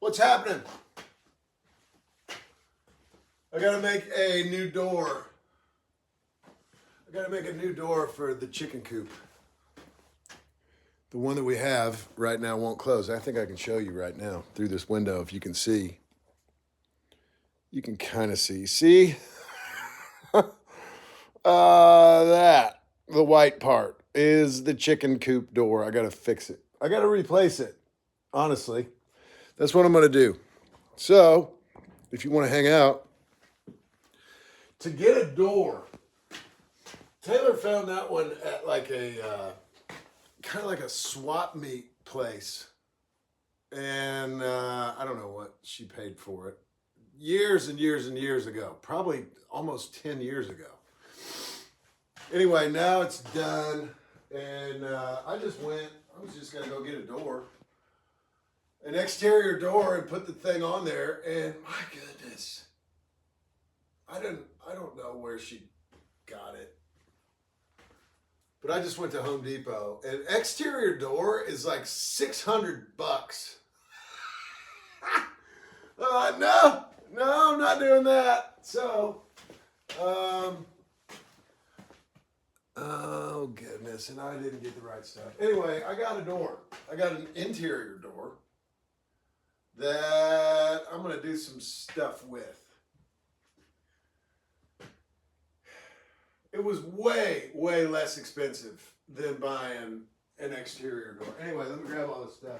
What's happening? I gotta make a new door. I gotta make a new door for the chicken coop. The one that we have right now won't close. I think I can show you right now through this window if you can see. You can kind of see. See? That, the white part, is the chicken coop door. I gotta fix it. I gotta replace it, honestly. That's what I'm gonna do. So, if you wanna hang out, to get a door, Taylor found that one at like a, kind of like a swap meet place. And I don't know what she paid for it. Years and years and years ago. Probably almost 10 years ago. Anyway, now it's done. And I was just going to go get a door. An exterior door and put the thing on there. And my goodness. I don't know where she got it. But I just went to Home Depot. An exterior door is like $600. No, I'm not doing that. So, oh goodness, and I didn't get the right stuff. Anyway, I got a door. I got an interior door that I'm going to do some stuff with. It was way, way less expensive than buying an exterior door. Anyway, let me grab all this stuff.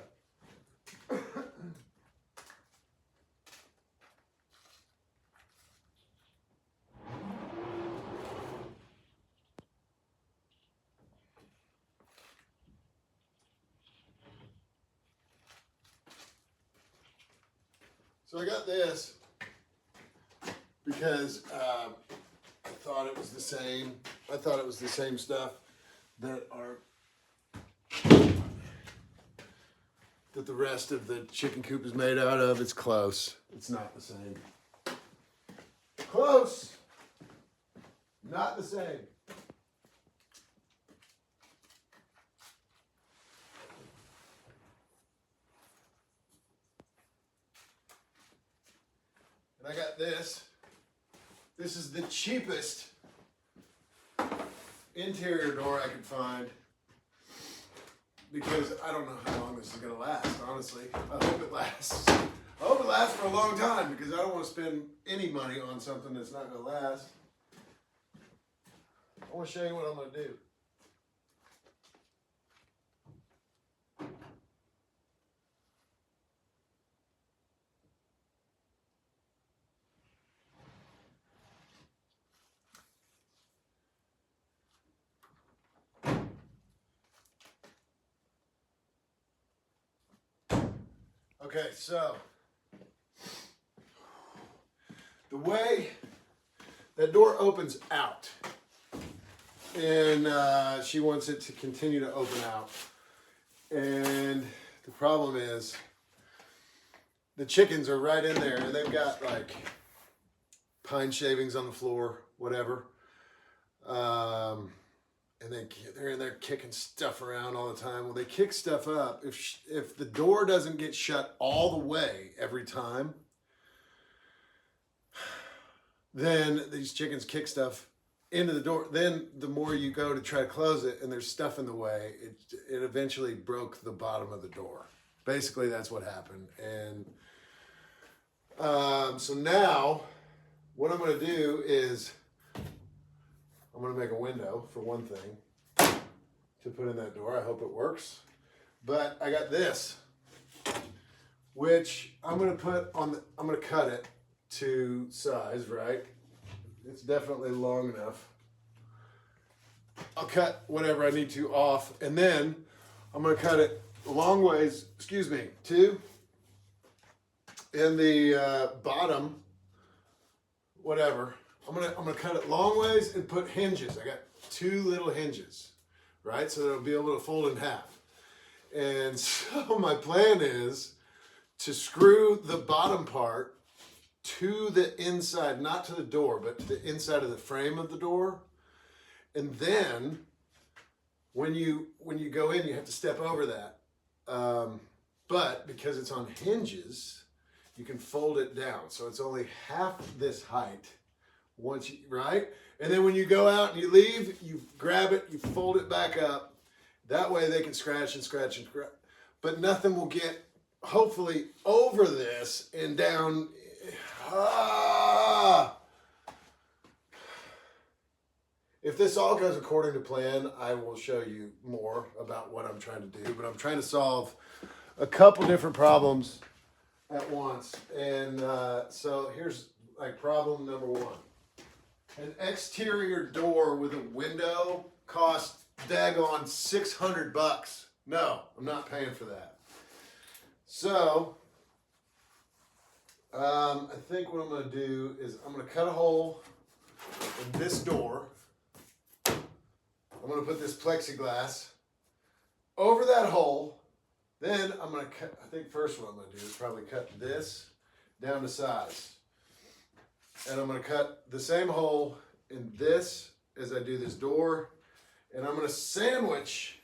So I got this because I thought it was the same. I thought it was the same stuff that the rest of the chicken coop is made out of. It's close. It's not the same. Close. Not the same. And I got this. This is the cheapest interior door I could find because I don't know how long this is going to last, honestly. I hope it lasts. I hope it lasts for a long time because I don't want to spend any money on something that's not going to last. I want to show you what I'm going to do. Okay, so the way that door opens out, and she wants it to continue to open out. And the problem is the chickens are right in there, and they've got like pine shavings on the floor, whatever. And they're in there kicking stuff around all the time. Well, they kick stuff up. If the door doesn't get shut all the way every time, then these chickens kick stuff into the door. Then the more you go to try to close it and there's stuff in the way, it eventually broke the bottom of the door. Basically, that's what happened. And so now what I'm going to do is I'm going to make a window, for one thing, to put in that door. I hope it works. But I got this, which I'm going to cut it to size, right? It's definitely long enough. I'll cut whatever I need to off, and then I'm going to cut it a long ways, to in the bottom, whatever. I'm gonna cut it long ways and put hinges. I got 2 little hinges, right? So it'll be able to fold in half. And so my plan is to screw the bottom part to the inside, not to the door, but to the inside of the frame of the door. And then when you go in, you have to step over that. But because it's on hinges, you can fold it down. So it's only half this height once you, right? And then when you go out and you leave, you grab it, you fold it back up. That way they can scratch and scratch and scratch. But nothing will get, hopefully, over this and down. If this all goes according to plan, I will show you more about what I'm trying to do. But I'm trying to solve a couple different problems at once. And so here's like problem number one. An exterior door with a window costs daggone $600. No, I'm not paying for that. So I think what I'm going to do is I'm going to cut a hole in this door. I'm going to put this plexiglass over that hole. Then I'm going to cut, I think first what I'm going to do is probably cut this down to size. And I'm going to cut the same hole in this as I do this door. And I'm going to sandwich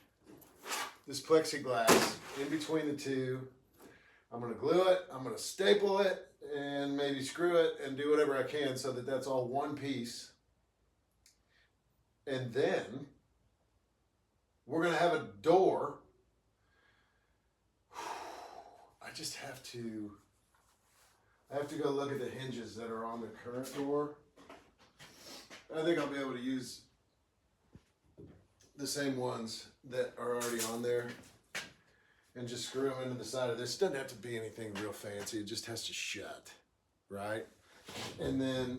this plexiglass in between the two. I'm going to glue it, I'm going to staple it, and maybe screw it and do whatever I can so that that's all one piece. And then we're going to have a door. I just have to go look at the hinges that are on the current door. I think I'll be able to use the same ones that are already on there and just screw them into the side of this. It doesn't have to be anything real fancy. It just has to shut, right? And then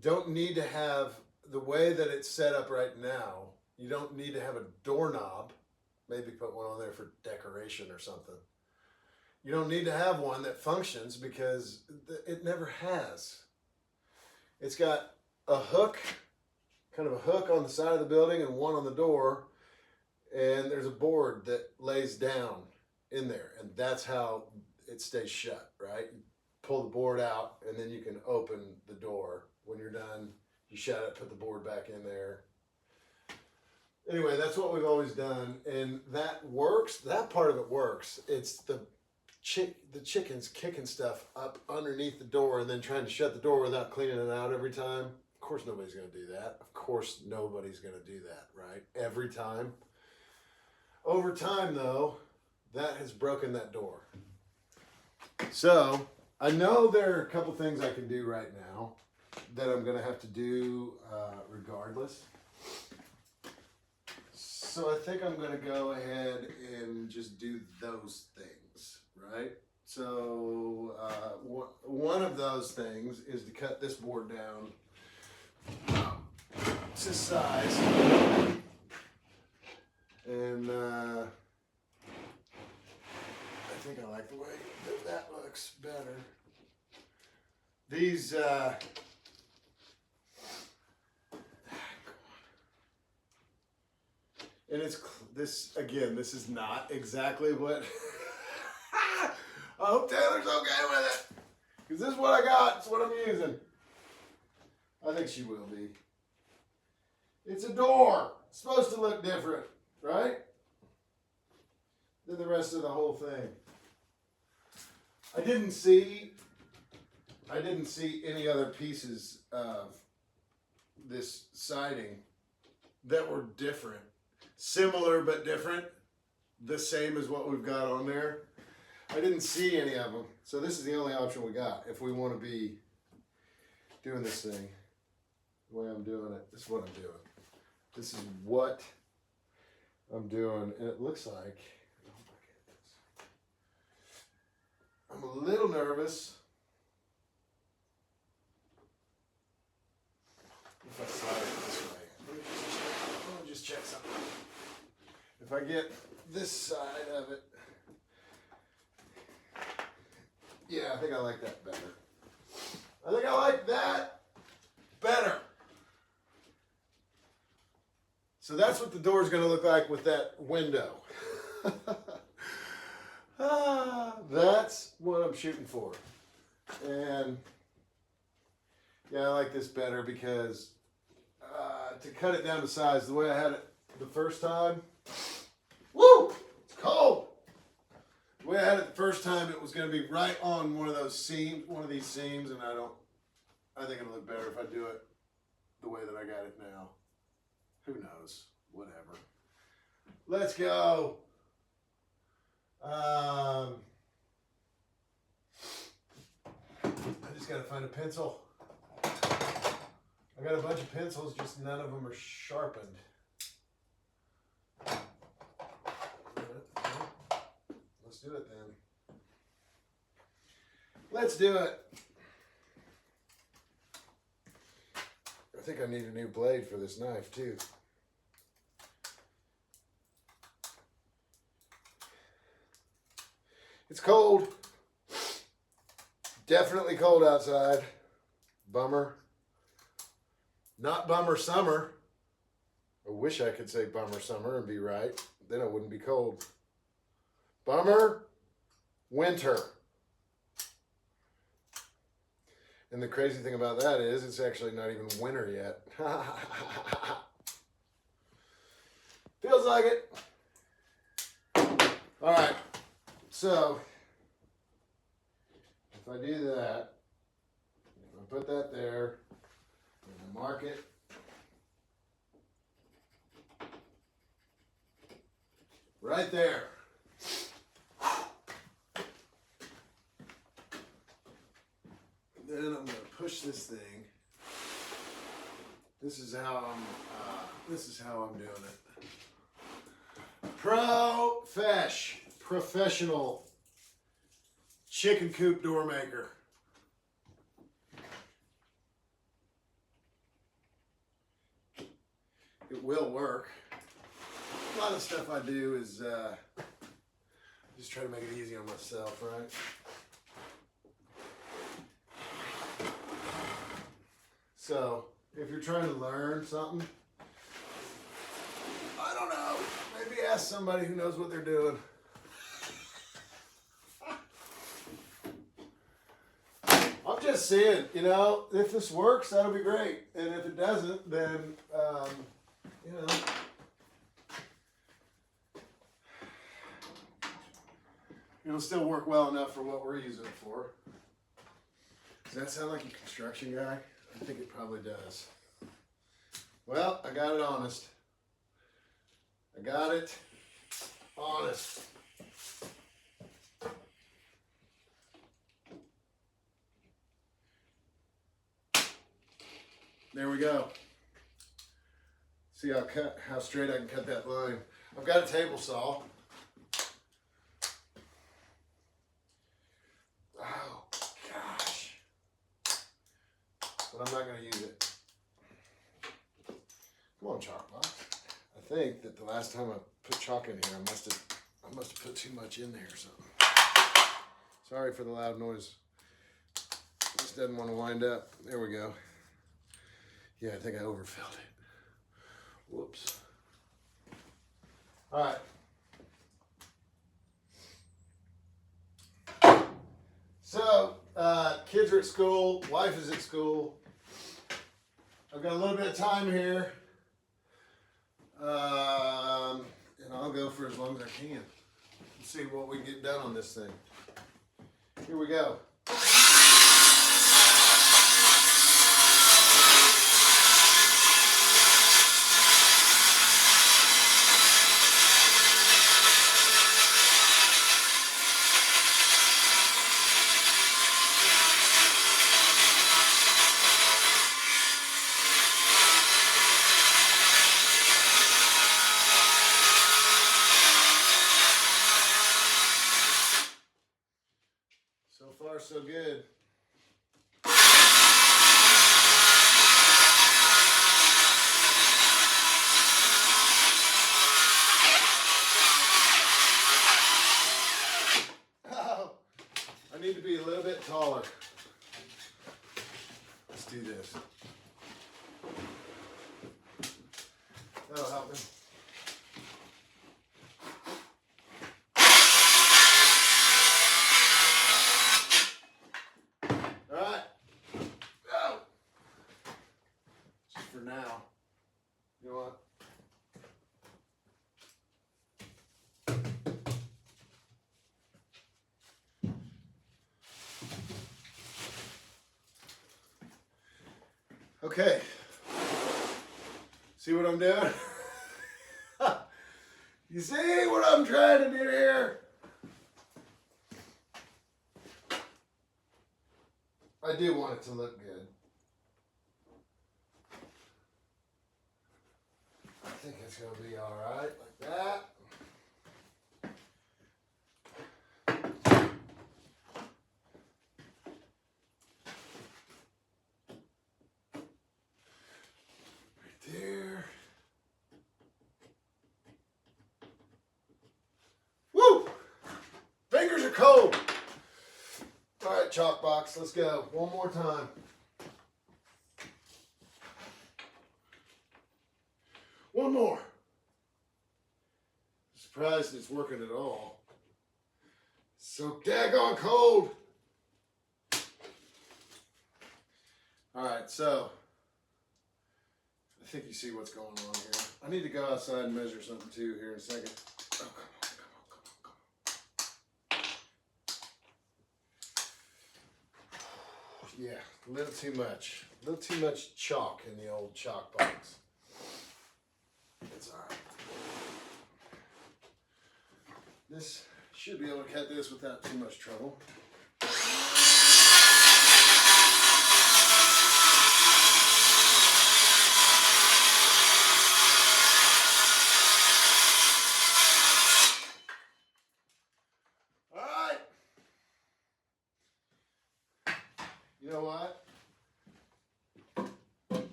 don't need to have, the way that it's set up right now, you don't need to have a doorknob. Maybe put one on there for decoration or something. You don't need to have one that functions because it never has. It's got a hook, kind of a hook on the side of the building and one on the door. And there's a board that lays down in there. And that's how it stays shut, right? You pull the board out and then you can open the door. When you're done, you shut it, put the board back in there. Anyway, that's what we've always done. And that works. That part of it works. It's the chickens kicking stuff up underneath the door and then trying to shut the door without cleaning it out every time. Of course nobody's going to do that. Of course nobody's going to do that, right? Every time. Over time, though, that has broken that door. So I know there are a couple things I can do right now that I'm going to have to do regardless. So I think I'm going to go ahead and just do those things, right? So one of those things is to cut this board down to size. And I think I like the way that looks better. These and it's this again. This is not exactly what. I hope Taylor's okay with it, because this is what I got. It's what I'm using. I think she will be. It's a door. It's supposed to look different, right? Than the rest of the whole thing. I didn't see any other pieces of this siding that were different. Similar but different. The same as what we've got on there. I didn't see any of them. So this is the only option we got if we want to be doing this thing the way I'm doing it. This is what I'm doing. This is what I'm doing. And it looks like, oh my goodness. I'm a little nervous. If I slide it this way. Let me just check something. If I get this side of it, yeah, I think I like that better. I think I like that better. So that's what the door is going to look like with that window. That's what I'm shooting for. And yeah, I like this better because to cut it down to size, the way I had it the first time, Woo! It's cold. The way I had it the first time, it was going to be right on one of those seams, one of these seams, and I think it'll look better if I do it the way that I got it now. Who knows? Whatever. Let's go. I just got to find a pencil. I got a bunch of pencils, just none of them are sharpened. Let's do it then. Let's do it. I think I need a new blade for this knife too. It's cold. Definitely cold outside. Bummer. Not bummer summer. I wish I could say bummer summer and be right. Then it wouldn't be cold. Bummer winter. And the crazy thing about that is it's actually not even winter yet. Feels like it. All right. So if I do that, I put that there, and I mark it. Right there. Then I'm going to push this thing. This is how I'm doing it. Professional chicken coop door maker. It will work. A lot of the stuff I do is just try to make it easy on myself, right? So, if you're trying to learn something, I don't know, maybe ask somebody who knows what they're doing. I'm just saying, you know, if this works, that'll be great. And if it doesn't, then, you know, it'll still work well enough for what we're using it for. Does that sound like a construction guy? I think it probably does. Well, I got it honest. I got it honest. There we go. See how straight I can cut that line. I've got a table saw. Oh gosh. But I'm not going to use it. Come on, chalk box. I think that the last time I put chalk in here, I must have put too much in there or something. Sorry for the loud noise. This doesn't want to wind up. There we go. Yeah, I think I overfilled it. Whoops. All right. So, kids are at school, wife is at school. I've got a little bit of time here. And I'll go for as long as I can. Let's see what we can get done on this thing. Here we go. So far, so good. Oh, I need to be a little bit taller. Let's do this. That'll help me. Now, you know what? Okay. See what I'm doing? You see what I'm trying to do here? I do want it to look good. I think it's going to be all right like that. Right there. Woo! Fingers are cold. All right, chalk box, let's go. One more time. One more. Surprised it's working at all. So daggone cold. All right, so I think you see what's going on here. I need to go outside and measure something too here in a second. Oh, come on. Yeah, a little too much. A little too much chalk in the old chalk box. It's all right. This should be able to cut this without too much trouble. All right. You know what?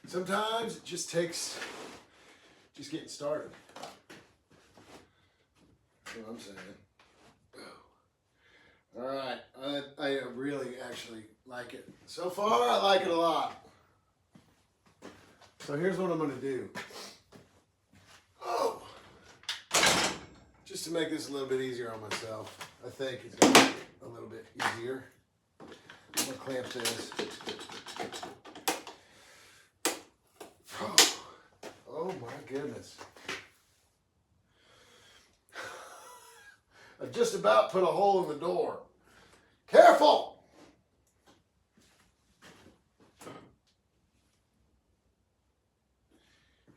Sometimes it just takes just getting started. That's what I'm saying. All right, I really actually like it. So far, I like it a lot. So here's what I'm gonna do. Oh, just to make this a little bit easier on myself, I think it's gonna be a little bit easier. I'm gonna clamp this. Oh my goodness. I just about put a hole in the door. Careful!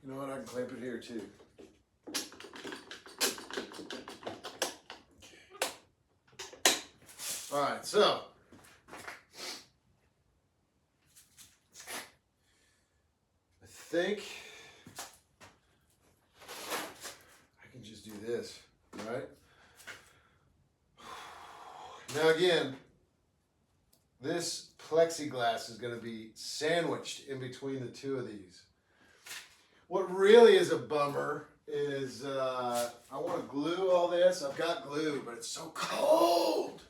You know what? I can clamp it here too. All right, so I think I can just do this, right? Now again, this plexiglass is going to be sandwiched in between the two of these. What really is a bummer is I want to glue all this. I've got glue, but it's so cold.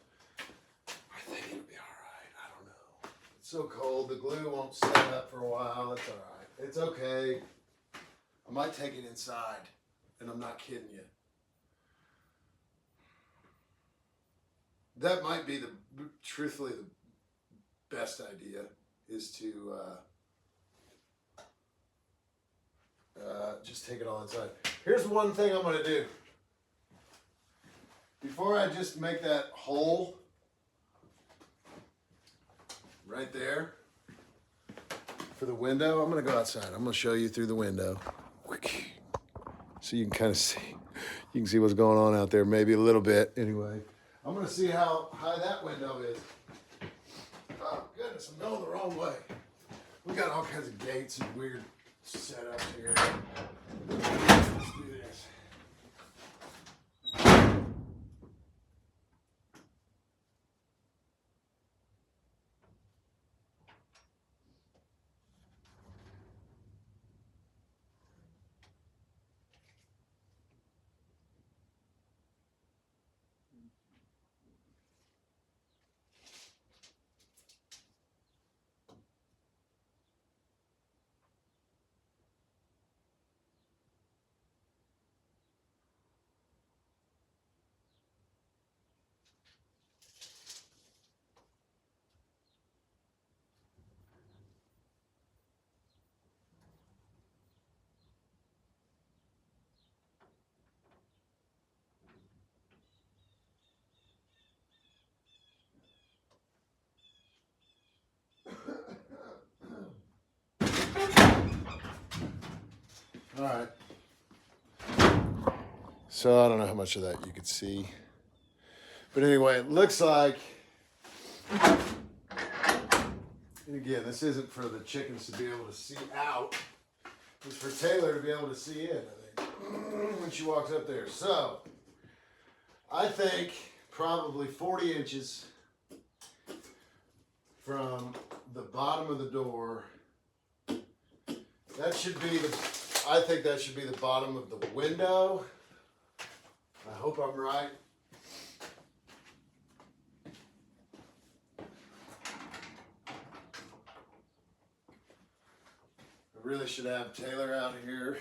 I think it'll be all right. I don't know. It's so cold. The glue won't set up for a while. It's all right. It's okay. I might take it inside, and I'm not kidding you. That might be truthfully, the best idea is to just take it all inside. Here's one thing I'm going to do. Before I just make that hole right there for the window, I'm going to go outside. I'm going to show you through the window. So you can kind of see, you can see what's going on out there, maybe a little bit anyway. I'm going to see how high that window is. Oh, goodness, I'm going the wrong way. We got all kinds of gates and weird setups here. Let's do this. All right. So I don't know how much of that you could see. But anyway, it looks like, and again, this isn't for the chickens to be able to see out. It's for Taylor to be able to see in, I think, when she walks up there. So I think probably 40 inches from the bottom of the door. That should be I think that should be the bottom of the window. I hope I'm right. I really should have Taylor out here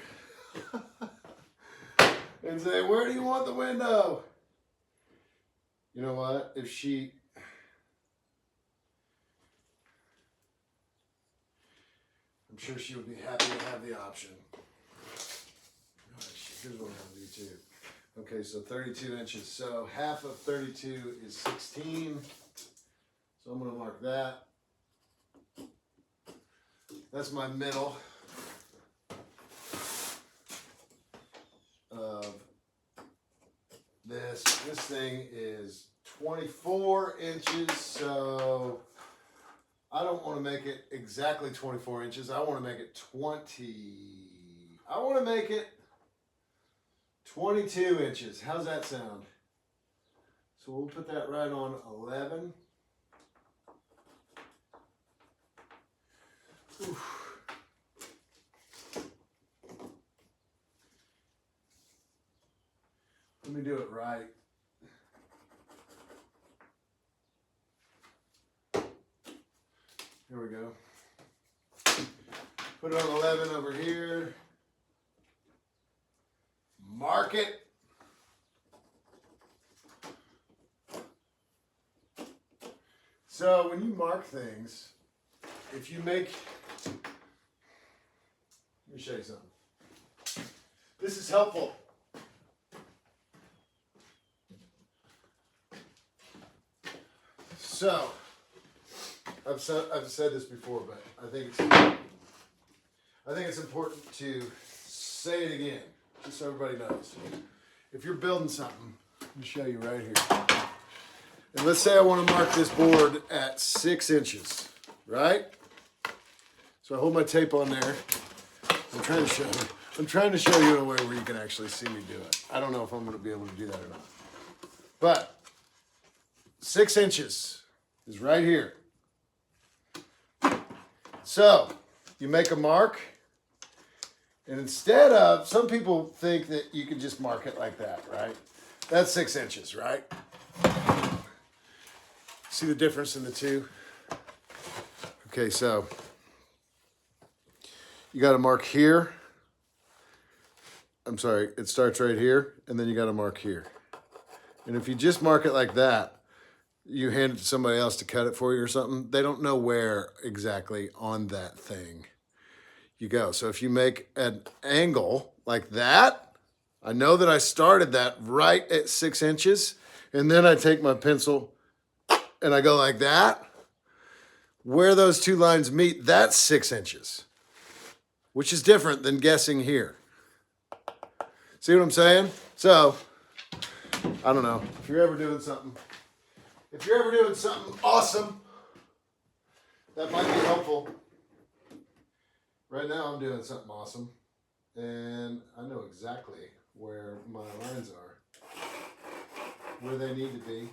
and say, where do you want the window? You know what? I'm sure she would be happy to have the option. Here's what I'm going to do too. Okay, so 32 inches. So half of 32 is 16. So I'm going to mark that. That's my middle of this. This thing is 24 inches, so I don't want to make it exactly 24 inches. I want to make it 22 inches. How's that sound? So we'll put that right on 11. Oof. Let me do it right. Here we go. Put it on 11 over here. Mark it. So when you mark things, if you make, let me show you something. This is helpful. So, I've said this before, but I think it's important to say it again, just so everybody knows. If you're building something, let me show you right here. And let's say I want to mark this board at 6 inches, right? So I hold my tape on there. I'm trying to show you in a way where you can actually see me do it. I don't know if I'm going to be able to do that or not. But 6 inches is right here. So you make a mark, and instead of, some people think that you can just mark it like that, right? That's 6 inches, right? See the difference in the two? Okay, so you got to mark here. I'm sorry, it starts right here, and then you got to mark here. And if you just mark it like that, you hand it to somebody else to cut it for you or something, they don't know where exactly on that thing you go. So if you make an angle like that, I know that I started that right at 6 inches, and then I take my pencil and I go like that. Where those two lines meet, that's 6 inches, which is different than guessing here. See what I'm saying? So, I don't know. If you're ever doing something awesome, that might be helpful. Right now I'm doing something awesome, and I know exactly where my lines are, where they need to be.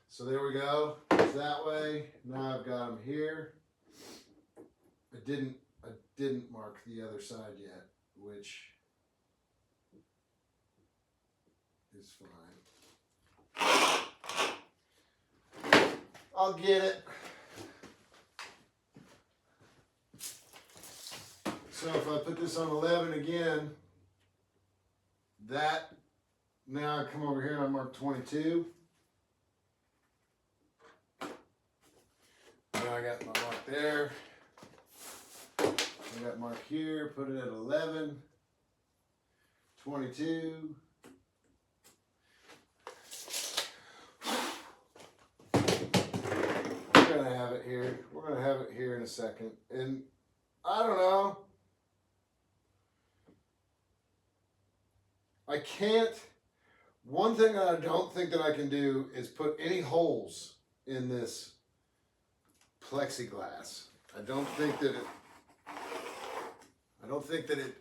So there we go. It's that way. Now I've got them here. I didn't mark the other side yet, which is fine. I'll get it. So if I put this on 11 again, now I come over here and I mark 22. Now I got my mark there. I got mark here, put it at 11, 22. We're gonna have it here in a second. And I don't know, I can't, one thing that I don't think that I can do is put any holes in this plexiglass. I don't think that it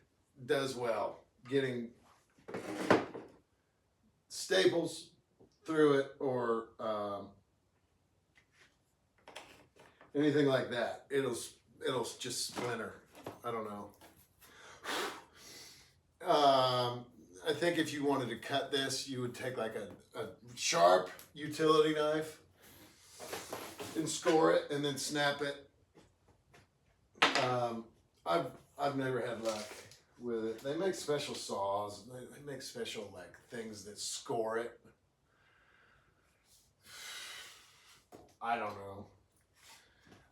does well getting staples through it or anything like that. It'll just splinter. I don't know. I think if you wanted to cut this, you would take like a sharp utility knife and score it and then snap it. I've never had luck with it. They make special saws. They make special like things that score it. I don't know.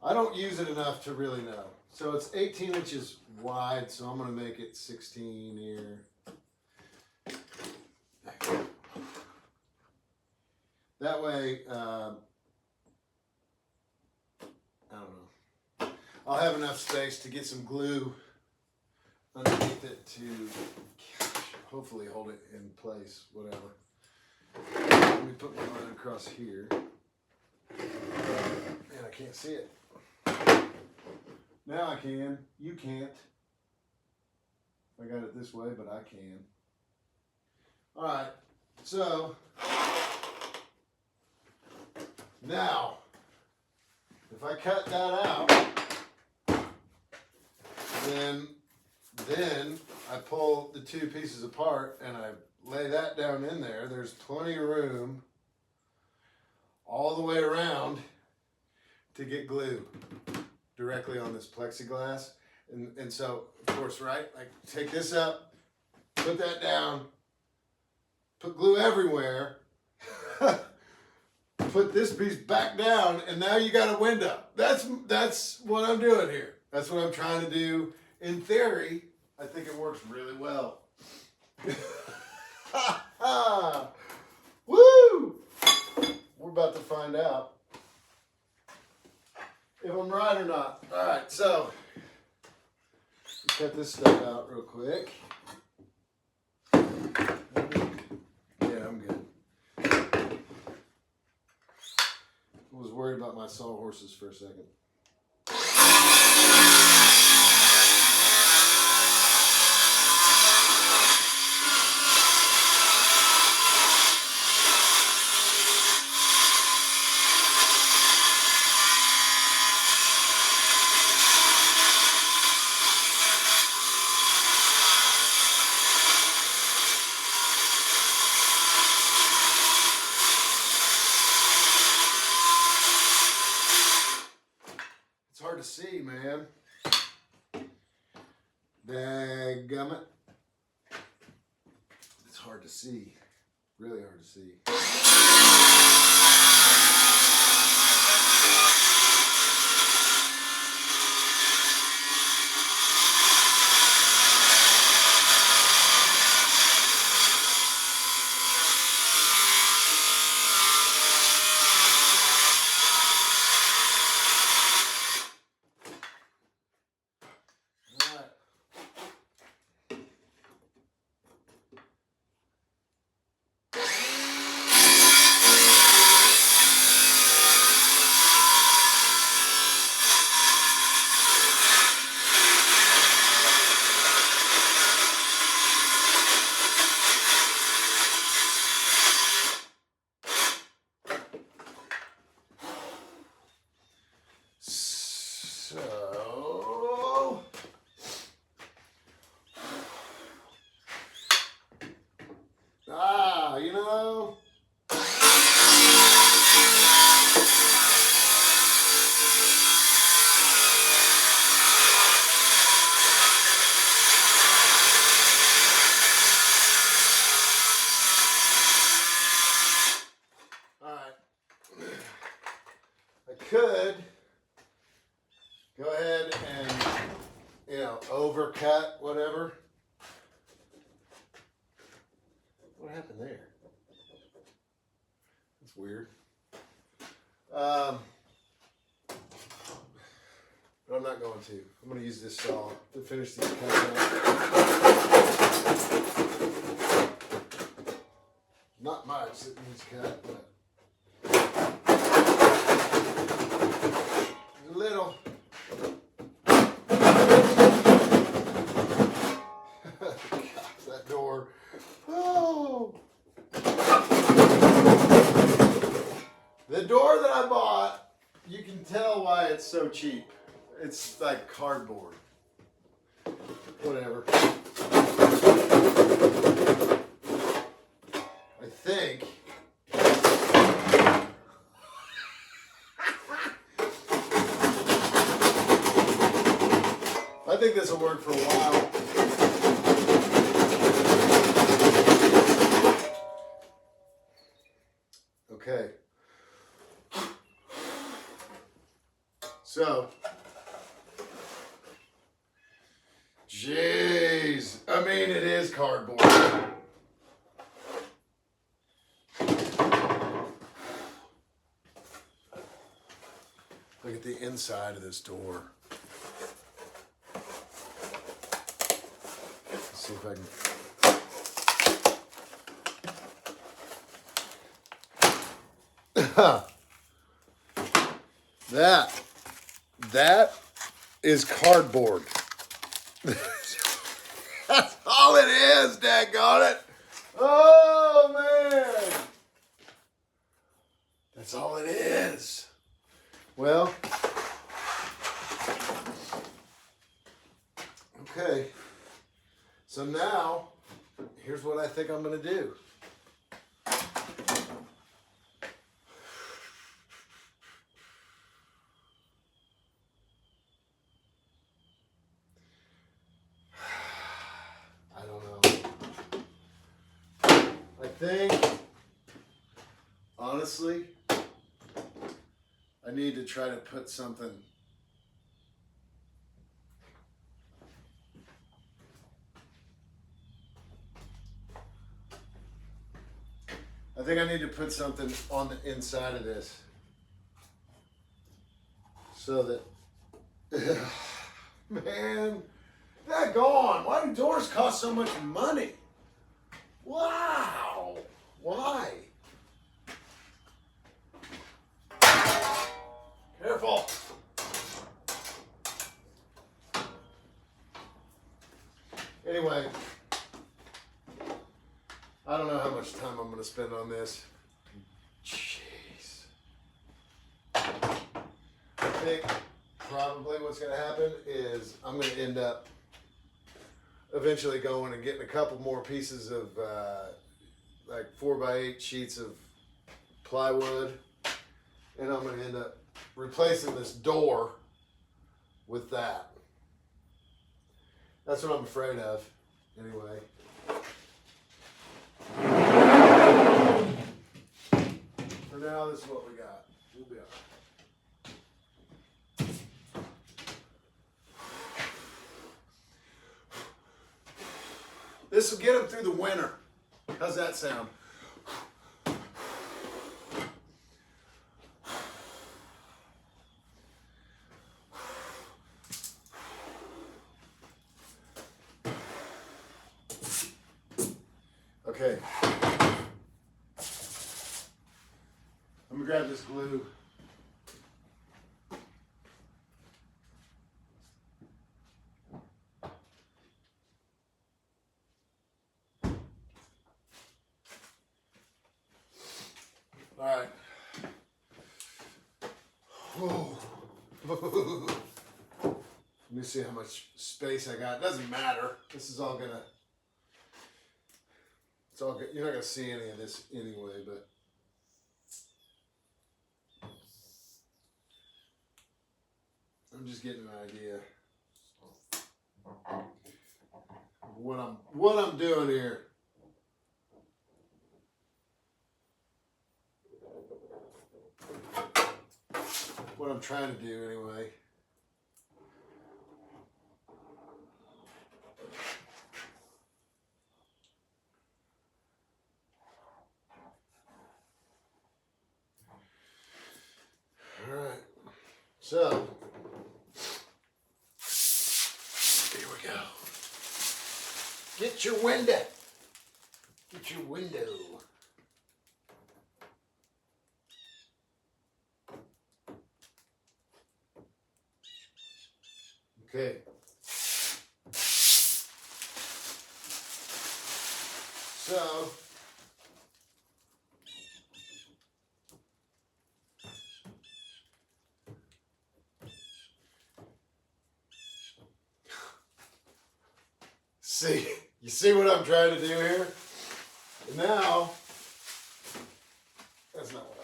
I don't use it enough to really know. So it's 18 inches wide, so I'm going to make it 16 here. That way, I don't know. I'll have enough space to get some glue underneath it to hopefully hold it in place, whatever. Let me put my line across here. Man, I can't see it. Now I can. You can't. I got it this way, but I can. All right. So now, if I cut that out, then I pull the two pieces apart and I lay that down in there. There's plenty of room all the way around to get glue directly on this plexiglass. And so, of course, right, like take this up, put that down, put glue everywhere, put this piece back down, and now you got a window. That's what I'm doing here. That's what I'm trying to do. In theory, I think it works really well. Woo! We're about to find out if I'm right or not. All right, so cut this stuff out real quick. Yeah, I'm good. I was worried about my sawhorses for a second. It's hard to see, man. Dadgummit. It's hard to see. Really hard to see. So, you know, all right, I could go ahead and, overcut whatever. What happened there? That's weird. But I'm not going to. I'm going to use this saw to finish these cuts out. Not much that needs cut, but a little. Gosh, that door. Oh. The door that I bought, you can tell why it's so cheap. It's like cardboard. Whatever. I think. I think this will work for a while. Okay. So, jeez. I mean, it is cardboard. Look at the inside of this door. Let's see if I can. That is cardboard. That's all it is, daggone it. Oh, man. That's all it is. Well, okay. So now, here's what I think I'm going to do. I don't know. I think, honestly, I need to try to put something. I think I need to put something on the inside of this so that, man, they're gone. Why do doors cost so much money? Wow. Why? Careful. Anyway, I don't know how much time I'm going to spend on this. Jeez. I think probably what's going to happen is I'm going to end up eventually going and getting a couple more pieces of like 4x8 sheets of plywood, and I'm going to end up replacing this door with that. That's what I'm afraid of, anyway. For now, this is what we got. We'll be all right. This will get them through the winter. How's that sound? Okay. I'm gonna grab this glue. All right. Oh. Let me see how much space I got. It doesn't matter. This is all gonna. It's all good. You're not gonna see any of this anyway, but. I'm just getting an idea of what I'm doing here. What I'm trying to do anyway. All right. So here we go. Get your window. Get your window. Okay. So, you see what I'm trying to do here? And now, that's not what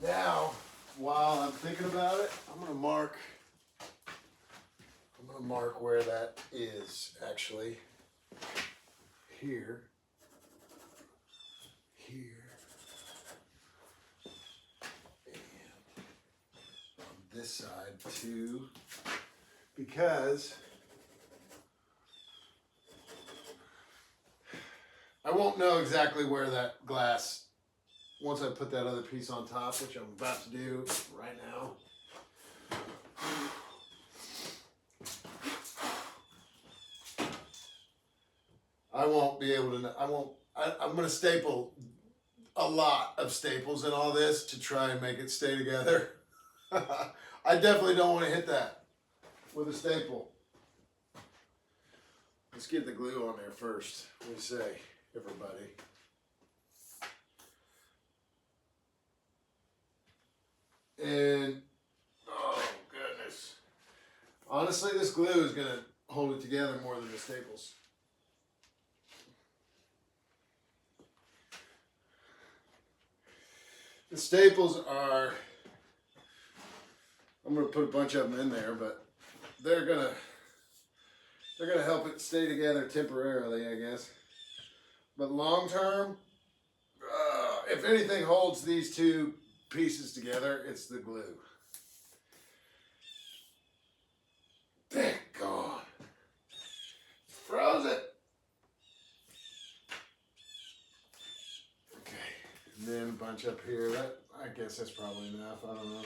now, while I'm thinking about it, I'm gonna mark where that is actually. Here, and on this side too, because I won't know exactly where that glass, once I put that other piece on top, which I'm about to do right now. I won't be able to, I'm going to staple a lot of staples in all this to try and make it stay together. I definitely don't want to hit that with a staple. Let's get the glue on there first. What do you say, everybody? And, oh goodness. Honestly, this glue is going to hold it together more than the staples. The staples are, I'm going to put a bunch of them in there, but they're going to help it stay together temporarily, I guess. But long term, if anything holds these two pieces together, it's the glue. Thank God. Froze it. Okay, and then a bunch up here. That, I guess that's probably enough. I don't know.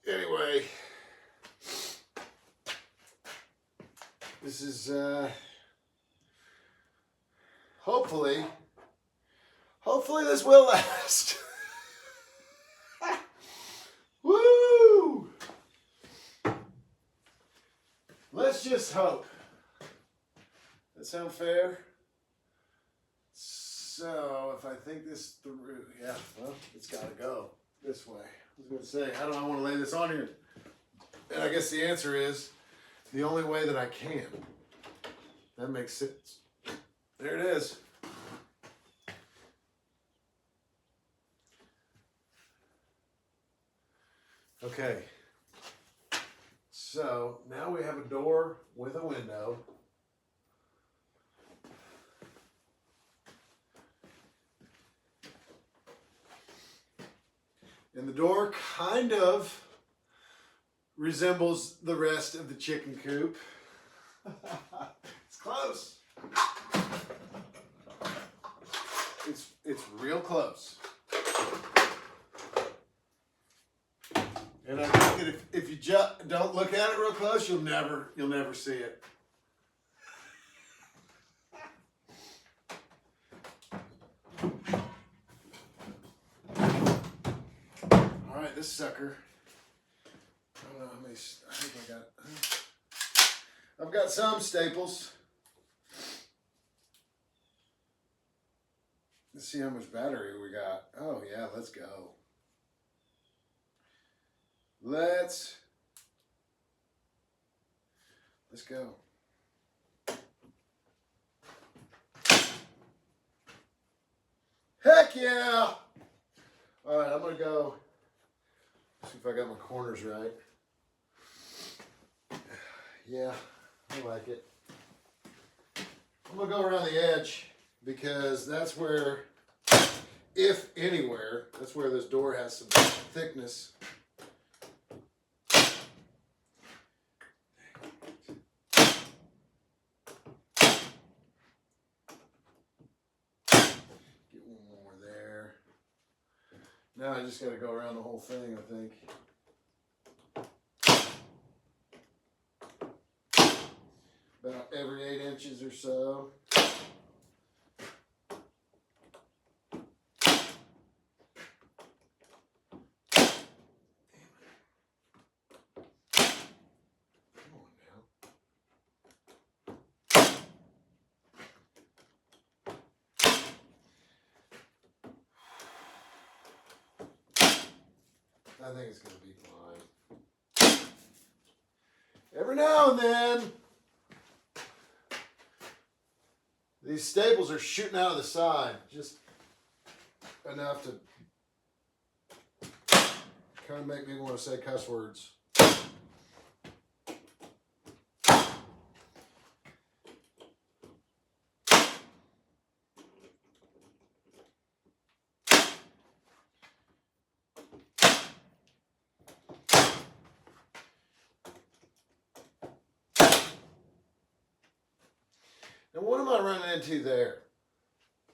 Anyway, this is hopefully this will last. Woo! Let's just hope. That sound fair? So if I think this through, yeah, well, it's got to go this way. I was going to say, how do I want to lay this on here? And I guess the answer is the only way that I can. That makes sense. There it is. Okay. So now we have a door with a window. And the door kind of resembles the rest of the chicken coop. It's close. It's real close. And I think that if you don't look at it real close, you'll never see it. All right, this sucker. I don't know how many. I think I've got some staples. Let's see how much battery we got. Oh yeah, let's go. Let's go. Heck yeah! All right, I'm gonna go see if I got my corners right. Yeah, I like it. I'm gonna go around the edge because that's where, if anywhere, that's where this door has some thickness. Now I just got to go around the whole thing, I think. About every 8 inches or so. I think it's going to be fine. Every now and then, these staples are shooting out of the side, just enough to kind of make me want to say cuss words. Now, what am I running into there?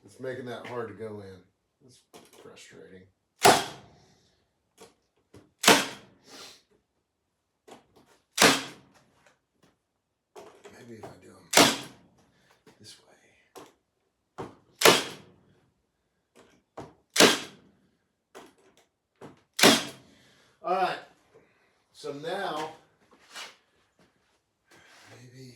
It's making that hard to go in. That's frustrating. Maybe if I do them this way. All right. So now, maybe.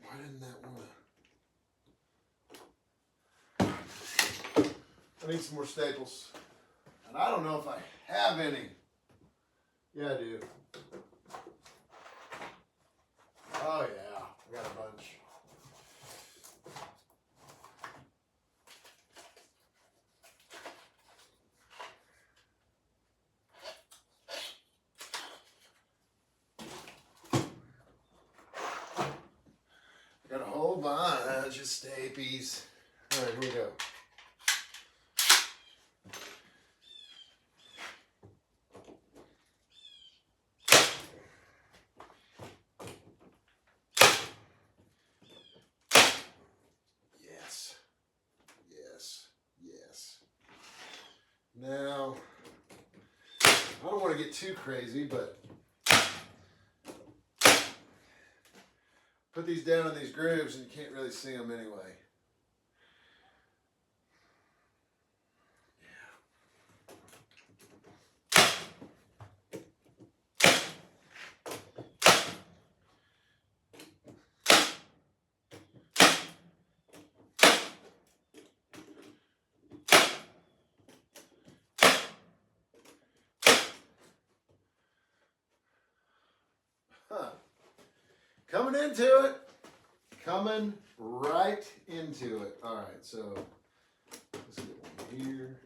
Why didn't that want to? I need some more staples. And I don't know if I have any. Yeah, I do. Oh, yeah. I got a bunch. Got a whole bunch of stapies. All right, here we go. Yes. Yes. Yes. Now, I don't want to get too crazy, but put these down in these grooves and you can't really see them anyway. Huh. Coming into it. Coming right into it. All right, so let's get one here.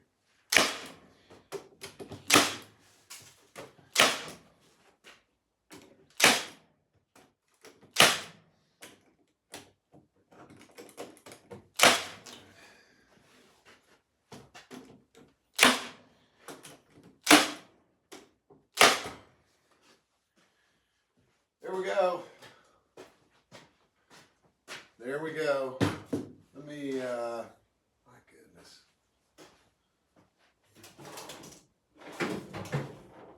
There we go. There we go. Let me, my goodness.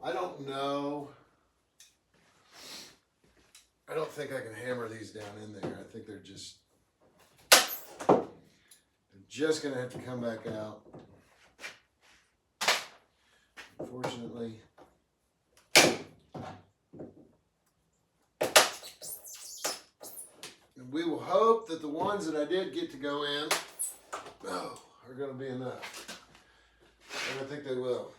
I don't know. I don't think I can hammer these down in there. I think they're just going to have to come back out. Unfortunately. And we will hope that the ones that I did get to go in are going to be enough. And I think they will.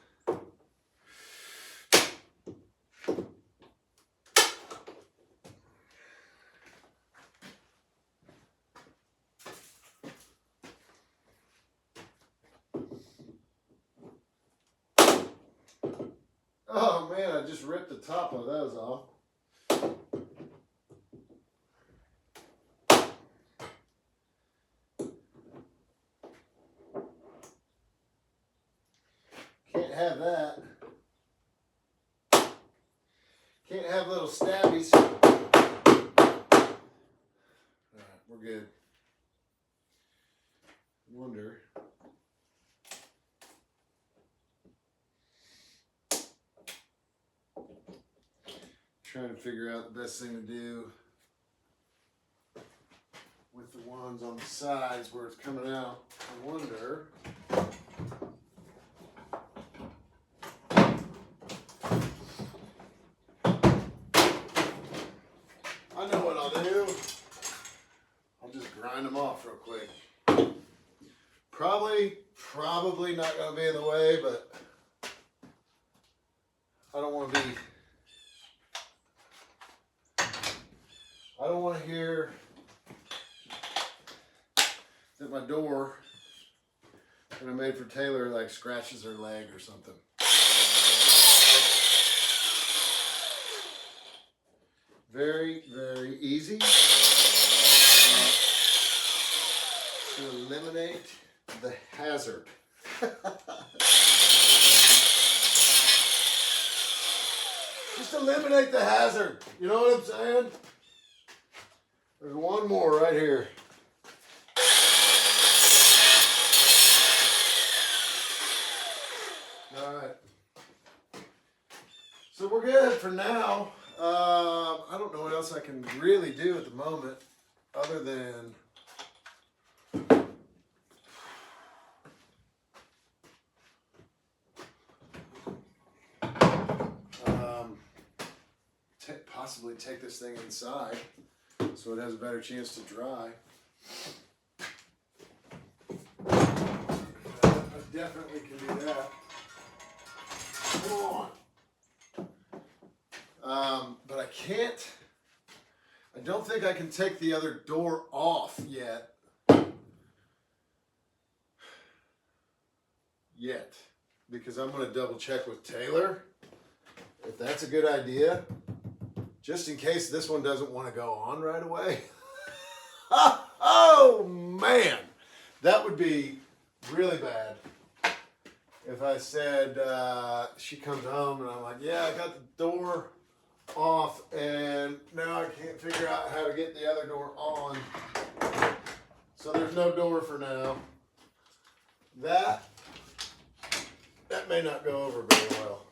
Oh man, I just ripped the top of those off. Can't have that. trying to figure out the best thing to do with the ones on the sides where it's coming out. I wonder. I know what I'll do. I'll just grind them off real quick. Probably not going to be in the way, but I don't want to hear that my door that I made for Taylor like scratches her leg or something. Very, very easy to eliminate the hazard. Just eliminate the hazard. You know what I'm saying? There's one more right here. All right. So we're good for now. I don't know what else I can really do at the moment other than possibly take this thing inside so it has a better chance to dry. I definitely can do that. Come on. But I can't. I don't think I can take the other door off yet. Because I'm going to double check with Taylor if that's a good idea. Just in case this one doesn't want to go on right away. Oh, man. That would be really bad if I said she comes home and I'm like, yeah, I got the door off and now I can't figure out how to get the other door on. So there's no door for now. That may not go over very well.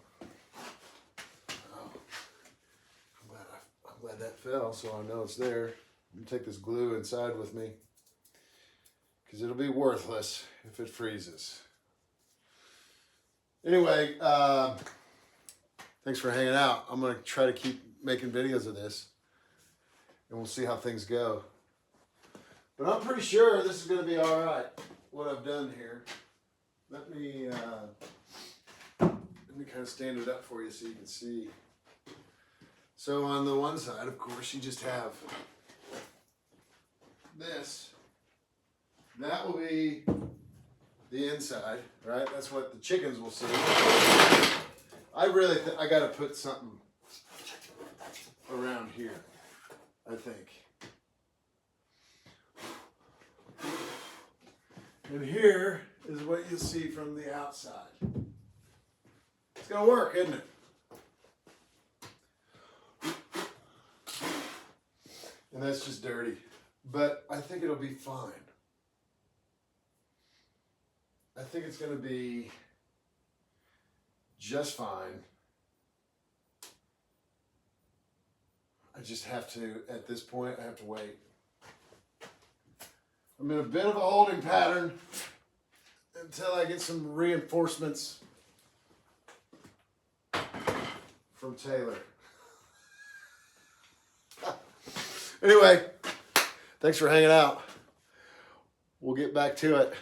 I'm glad that fell, so I know it's there. I'm gonna take this glue inside with me because it'll be worthless if it freezes. Anyway, thanks for hanging out. I'm gonna try to keep making videos of this and we'll see how things go. But I'm pretty sure this is gonna be all right, what I've done here. Let me kind of stand it up for you so you can see. So on the one side, of course, you just have this. That will be the inside, right? That's what the chickens will see. I really I got to put something around here, I think. And here is what you'll see from the outside. It's going to work, isn't it? And that's just dirty. But I think it'll be fine. I think it's going to be just fine. I just have to, at this point, I have to wait. I'm in a bit of a holding pattern until I get some reinforcements from Taylor. Anyway, thanks for hanging out. We'll get back to it.